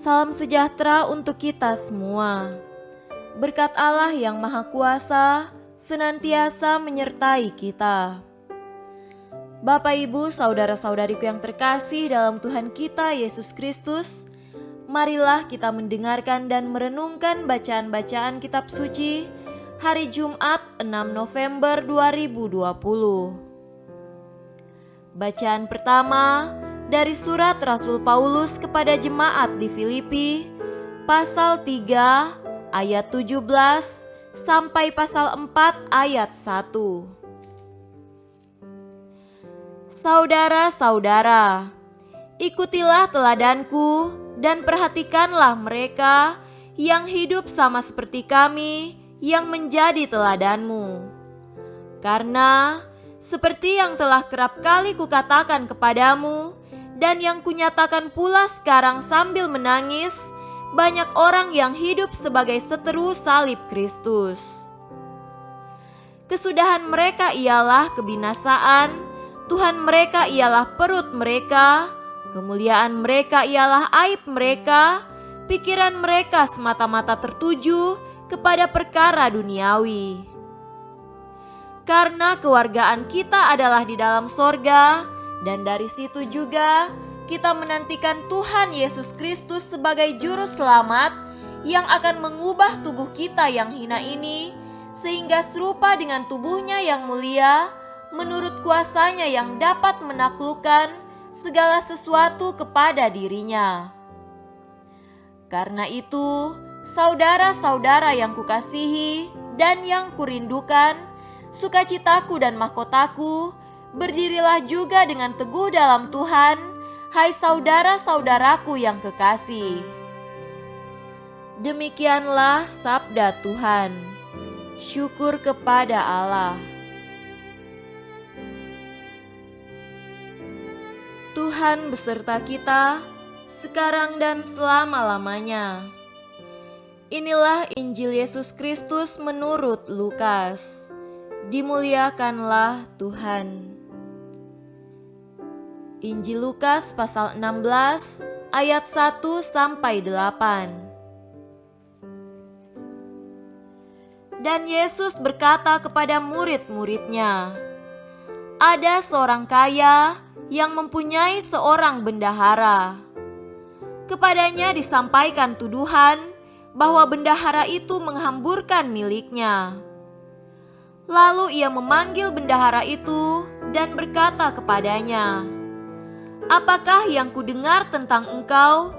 Salam sejahtera untuk kita semua. Berkat Allah yang Maha Kuasa senantiasa menyertai kita. Bapak, Ibu, saudara-saudariku yang terkasih dalam Tuhan kita Yesus Kristus, marilah kita mendengarkan dan merenungkan bacaan-bacaan kitab suci hari Jumat 6 November 2020. Bacaan pertama dari surat Rasul Paulus kepada jemaat di Filipi, pasal 3 ayat 17 sampai pasal 4 ayat 1. Saudara-saudara, ikutilah teladanku dan perhatikanlah mereka yang hidup sama seperti kami yang menjadi teladanmu. Karena seperti yang telah kerap kali kukatakan kepadamu dan yang kunyatakan pula sekarang sambil menangis, banyak orang yang hidup sebagai seteru salib Kristus. Kesudahan mereka ialah kebinasaan, Tuhan mereka ialah perut mereka, kemuliaan mereka ialah aib mereka, pikiran mereka semata-mata tertuju kepada perkara duniawi. Karena kewargaan kita adalah di dalam sorga, dan dari situ juga kita menantikan Tuhan Yesus Kristus sebagai juru selamat yang akan mengubah tubuh kita yang hina ini sehingga serupa dengan tubuhnya yang mulia menurut kuasanya yang dapat menaklukkan segala sesuatu kepada dirinya. Karena itu, saudara-saudara yang kukasihi dan yang kurindukan, sukacitaku dan mahkotaku, berdirilah juga dengan teguh dalam Tuhan, hai saudara-saudaraku yang kekasih. Demikianlah sabda Tuhan. Syukur kepada Allah. Tuhan beserta kita, sekarang dan selama-lamanya. Inilah Injil Yesus Kristus menurut Lukas. Dimuliakanlah Tuhan. Injil Lukas pasal 16 ayat 1 sampai 8. Dan Yesus berkata kepada murid-muridnya, ada seorang kaya yang mempunyai seorang bendahara. Kepadanya disampaikan tuduhan bahwa bendahara itu menghamburkan miliknya. Lalu ia memanggil bendahara itu dan berkata kepadanya, apakah yang kudengar tentang engkau?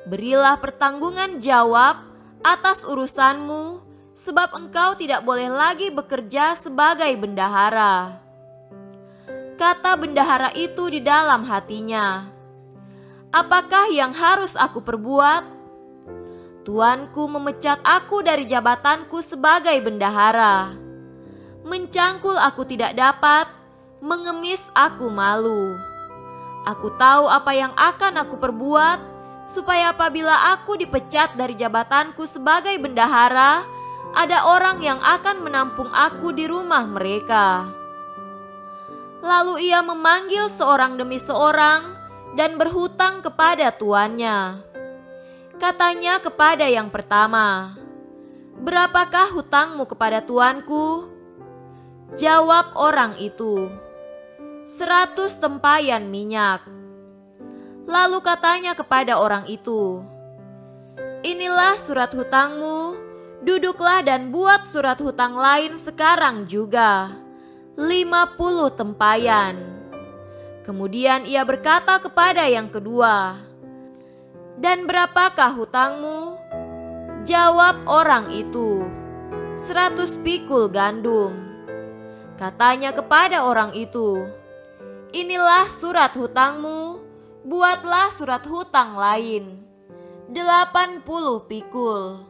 Berilah pertanggungan jawab atas urusanmu, sebab engkau tidak boleh lagi bekerja sebagai bendahara. Kata bendahara itu di dalam hatinya, apakah yang harus aku perbuat? Tuanku memecat aku dari jabatanku sebagai bendahara. Mencangkul aku tidak dapat, mengemis aku malu. Aku tahu apa yang akan aku perbuat, supaya apabila aku dipecat dari jabatanku sebagai bendahara, ada orang yang akan menampung aku di rumah mereka. Lalu ia memanggil seorang demi seorang dan berhutang kepada tuannya. Katanya kepada yang pertama, berapakah hutangmu kepada tuanku? Jawab orang itu, 100 tempayan minyak. Lalu katanya kepada orang itu, inilah surat hutangmu, duduklah dan buat surat hutang lain sekarang juga, 50 tempayan. Kemudian ia berkata kepada yang kedua, dan berapakah hutangmu? Jawab orang itu, 100 pikul gandum. Katanya kepada orang itu, inilah surat hutangmu, buatlah surat hutang lain, 80 pikul.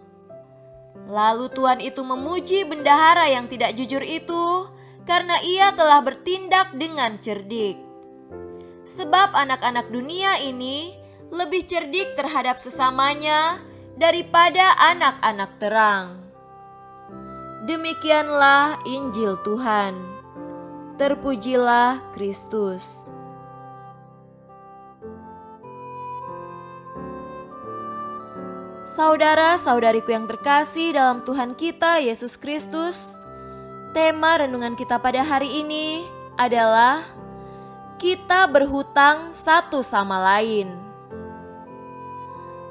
Lalu tuan itu memuji bendahara yang tidak jujur itu karena ia telah bertindak dengan cerdik. Sebab anak-anak dunia ini lebih cerdik terhadap sesamanya daripada anak-anak terang. Demikianlah Injil Tuhan. Terpujilah Kristus. Saudara-saudariku yang terkasih dalam Tuhan kita Yesus Kristus, tema renungan kita pada hari ini adalah kita berhutang satu sama lain.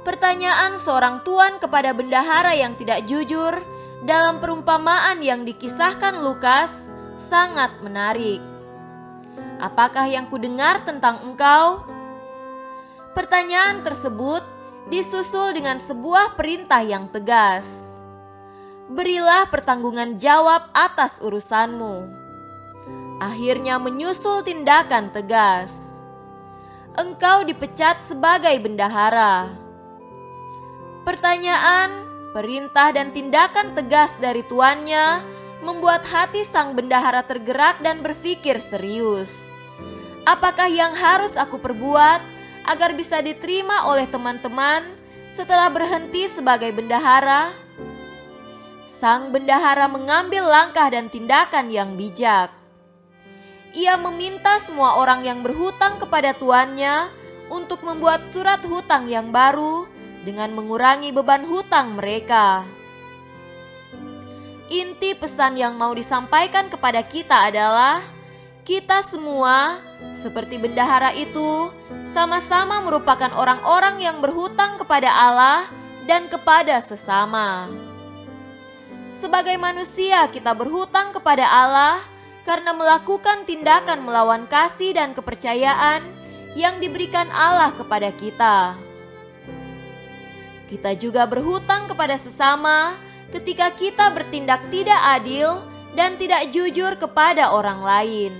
Pertanyaan seorang tuan kepada bendahara yang tidak jujur dalam perumpamaan yang dikisahkan Lukas sangat menarik. Apakah yang kudengar tentang engkau? Pertanyaan tersebut disusul dengan sebuah perintah yang tegas. Berilah pertanggungan jawab atas urusanmu. Akhirnya menyusul tindakan tegas. Engkau dipecat sebagai bendahara. Pertanyaan, perintah dan tindakan tegas dari tuannya membuat hati sang bendahara tergerak dan berpikir serius. Apakah yang harus aku perbuat agar bisa diterima oleh teman-teman setelah berhenti sebagai bendahara? Sang bendahara mengambil langkah dan tindakan yang bijak. Ia meminta semua orang yang berhutang kepada tuannya untuk membuat surat hutang yang baru dengan mengurangi beban hutang mereka. Inti pesan yang mau disampaikan kepada kita adalah kita semua, seperti bendahara itu, sama-sama merupakan orang-orang yang berhutang kepada Allah dan kepada sesama. Sebagai manusia, kita berhutang kepada Allah karena melakukan tindakan melawan kasih dan kepercayaan yang diberikan Allah kepada kita. Kita juga berhutang kepada sesama ketika kita bertindak tidak adil dan tidak jujur kepada orang lain.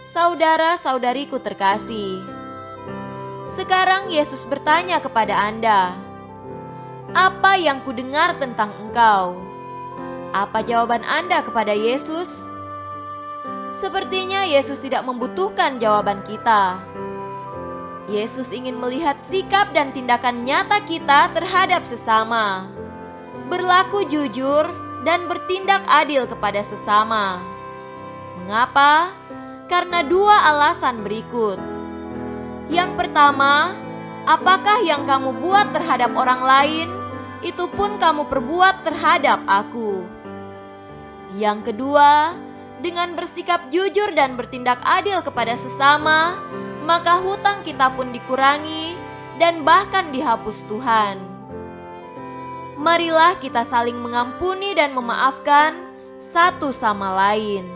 Saudara-saudariku terkasih, sekarang Yesus bertanya kepada Anda, apa yang kudengar tentang engkau? Apa jawaban Anda kepada Yesus? Sepertinya Yesus tidak membutuhkan jawaban kita. Yesus ingin melihat sikap dan tindakan nyata kita terhadap sesama, berlaku jujur dan bertindak adil kepada sesama. Mengapa? Karena dua alasan berikut. Yang pertama, apakah yang kamu buat terhadap orang lain, itu pun kamu perbuat terhadap aku. Yang kedua, dengan bersikap jujur dan bertindak adil kepada sesama, maka hutang kita pun dikurangi dan bahkan dihapus Tuhan. Marilah kita saling mengampuni dan memaafkan satu sama lain.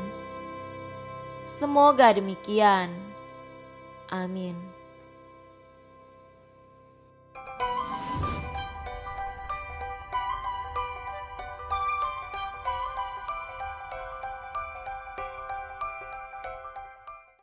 Semoga demikian. Amin.